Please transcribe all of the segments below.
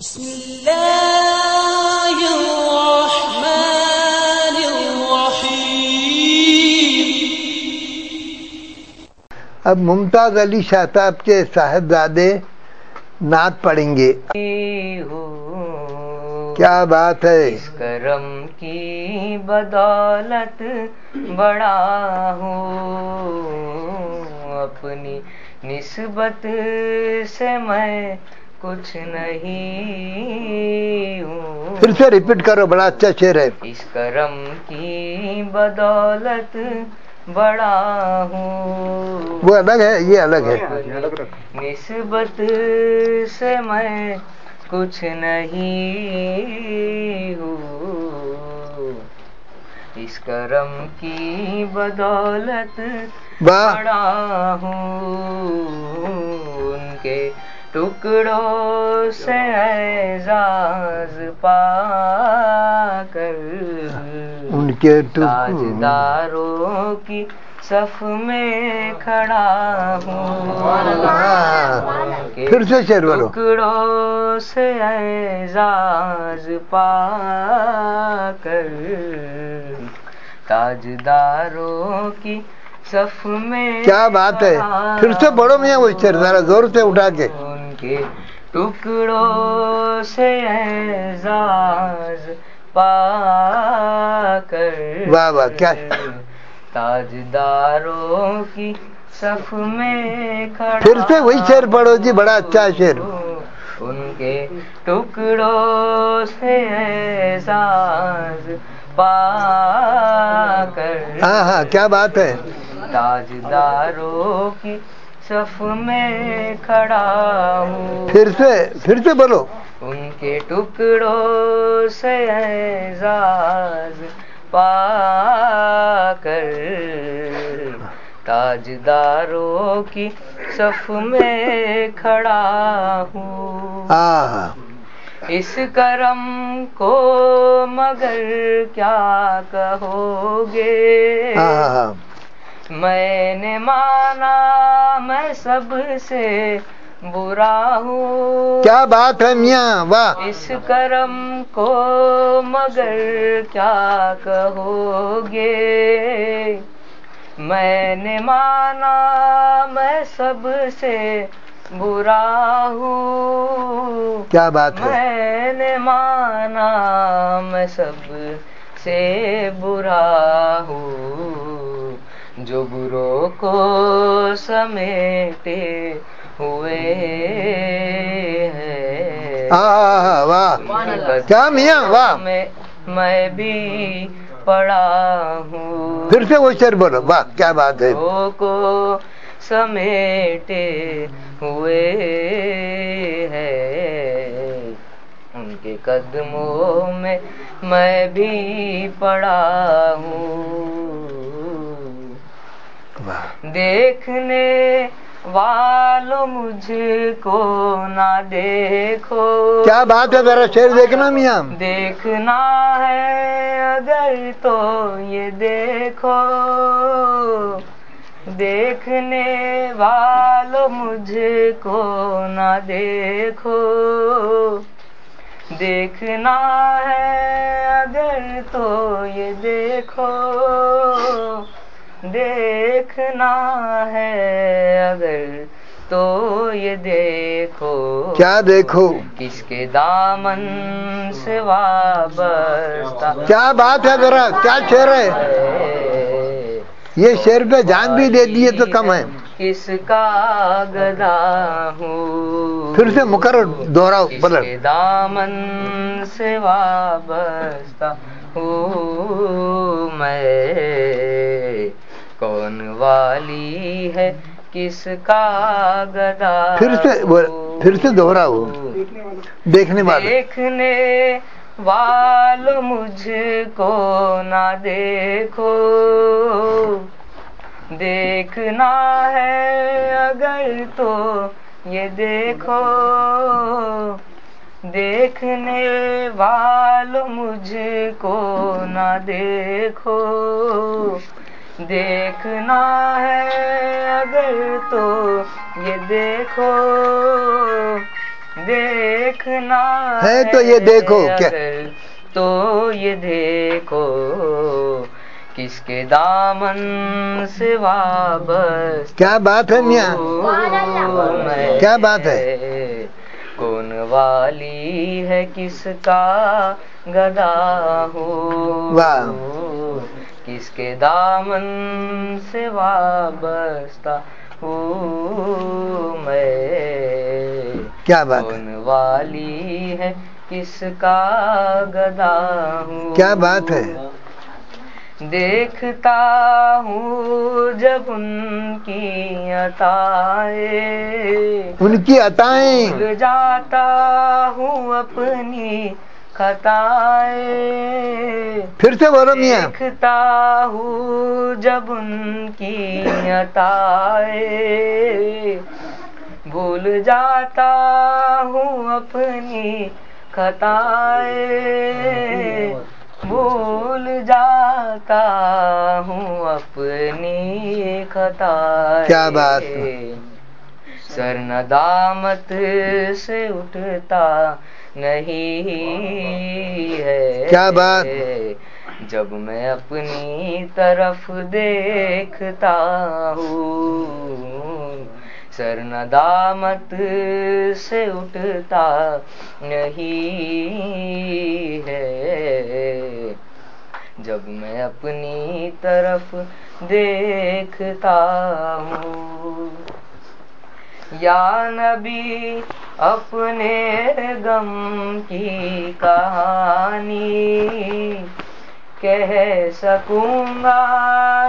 अब मुमताज अली शाहताब के साहिबजादे नात पढ़ेंगे। क्या बात है। इस करम की बदौलत बड़ा हूँ, अपनी निस्बत से मैं कुछ नहीं हूँ। फिर से रिपीट करो, बड़ा अच्छा शेर है। इस करम की बदौलत बड़ा हूँ, वो अलग है, ये अलग है। निस्बत से मैं कुछ नहीं हूँ, इस करम की बदौलत बड़ा हूँ। उनके टुकड़ों से एजाज पाकर उनके ताजदारों की सफ में खड़ा हूँ। फिर से शेर बोलो। टुकड़ों से एजाज पाकर ताजदारों की सफ में। क्या बात है। फिर से पढ़ो मियां वो शेर, जरा जोर से उठा के। उनके टुकड़ों से एजाज पाकर वाह वाह, क्या ताजदारों की सफ में खड़ा। फिर से वही शेर पढ़ो जी, बड़ा अच्छा शेर। उनके टुकड़ों से एजाज पाकर। हाँ, क्या बात है। ताजदारों की सफ में खड़ा हूँ। फिर से बोलो। उनके टुकड़ों से एजाज पाकर ताजदारों की सफ में खड़ा हूँ। इस करम को मगर क्या कहोगे। मैंने माना मैं सबसे बुरा हूँ। क्या बात है मियां, वाह। इस करम को मगर क्या कहोगे। मैंने माना मैं सबसे बुरा हूँ। क्या बात है। मैंने माना मैं सबसे बुरा हूँ, जो बुरों को समेटे हुए हैं। वाह, क्या मियां, वाह। मैं भी पड़ा हूँ। फिर से वो शेर बोलो, वाह क्या बात है। को समेटे हुए हैं, उनके कदमों में मैं भी पड़ा हूँ। देखने वालों मुझको ना देखो। क्या बात है, जरा शेर देखना मियां। देखना है अगर तो ये देखो। देखने वालों मुझको ना देखो। देखना है अगर तो ये देखो। देखना है अगर तो ये देखो। क्या देखो। किसके दामन से वाबस्ता। क्या बात है, जरा क्या शेर है। ये शेर पे जान भी दे दिए तो कम है। किसका गदा हूँ। फिर से मुकर्रर दोहराओ। किसके दामन से वाबस्ता हूँ मैं। कौन वाली है किसका गदा। फिर से दोहराओ। देखने वालों मुझको ना देखो। देखना है अगर तो ये देखो। देखने वालों मुझको ना देखो। देखना है अगर तो ये देखो। देखना है तो ये देखो क्या, अगर तो ये देखो किसके दामन से वाबस्ता क्या बात है मियाँ, मैं, क्या बात है। कौन वाली है किसका गदा हूँ, वाह, किसके दामन से वाबस्ता हूँ मैं, क्या बात है, कौन वाली है किसका गदा हूँ। क्या बात है। देखता हूँ जब उनकी अताएं, उनकी अताएं, भूल जाता हूँ अपनी खताएं। फिर से बोलो मियाँ। देखता हूँ जब उनकी अताएं, भूल जाता हूँ अपनी खताएं, भूल जाता हूँ अपनी खताएं। क्या बात, सर नदामत से उठता नहीं है, क्या बात, जब मैं अपनी तरफ देखता हूँ। सर नदामत से उठता नहीं है, जब मैं अपनी तरफ देखता हूँ। या नबी अपने गम की कहानी कह सकूंगा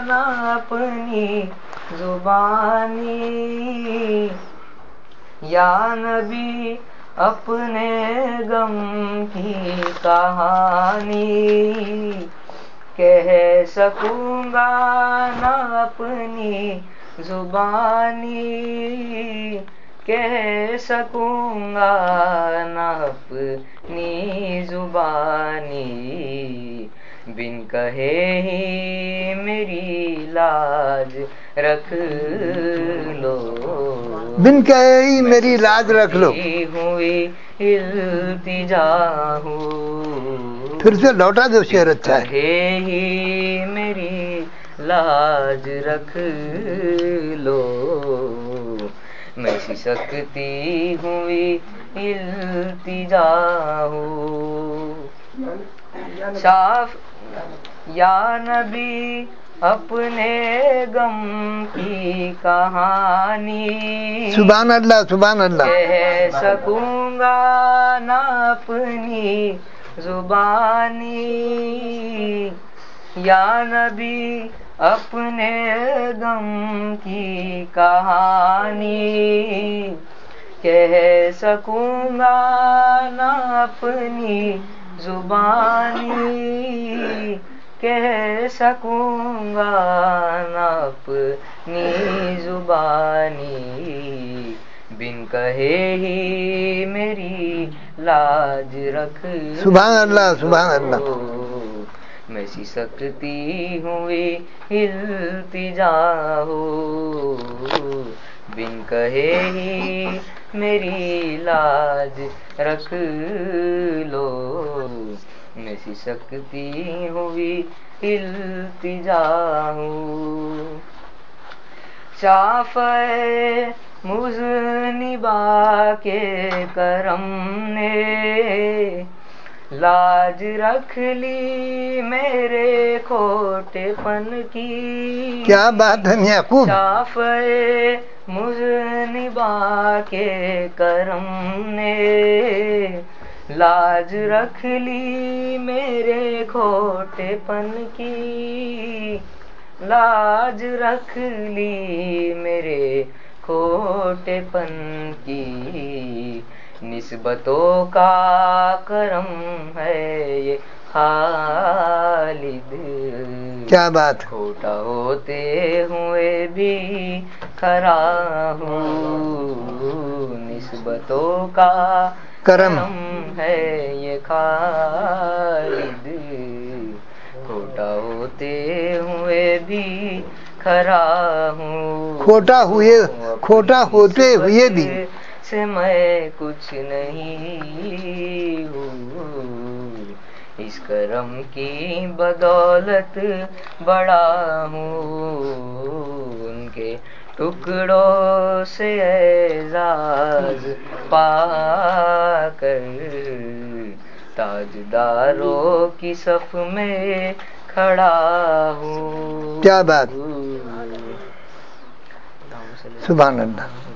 ना अपनी जुबानी। या नबी अपने गम की कहानी कह सकूंगा ना अपनी जुबानी, कह सकूंगा ना अपनी जुबानी। बिन कहे ही मेरी लाज रख लो, बिन कहे ही मेरी लाज रख लो। हुई इल्तिजा हूँ, फिर से लौटा दो शेर, अच्छा है। कहे ही मेरी लाज रख लो, मैं सिसकती हुई इल्तिजा हूँ। साफ या नबी अपने गम की कहानी सुभान अल्लाह, सुभान अल्लाह। कह सकूंगा ना अपनी जुबानी। या नबी अपने गम की कहानी कह सकूंगा ना अपनी जुबानी, कह सकूंगा ना अपनी जुबानी। बिन कहे ही मेरी लाज रख लो, सुभान अल्लाह, सुभान अल्लाह। मैं सिसकती हुई इल्तिजा हूँ, बिन कहे ही मेरी लाज रख लो, मैं सिसकती हुई इल्तिजा हूँ। शाफ़े मुज़निबा के करम ने लाज रख ली मेरे खोटेपन की। क्या बात है याकूब। शाफ़े मुज़निबा के करम ने लाज रख ली मेरे खोटेपन की, लाज रख ली मेरे खोटेपन की। निस्बतों का करम है ये खालिद, क्या बात। खोटा होते हुए भी खरा हूँ। निस्बतों का करम है ये खालिद, खोटा होते हुए भी खरा हूँ। खोटा होते हुए भी से मैं कुछ नहीं हूँ, इस करम की बदौलत बड़ा हूँ, उनके टुकड़ों से एजाज पाकर ताजदारों की सफ में खड़ा हूँ। क्या बात, सुभान अल्लाह।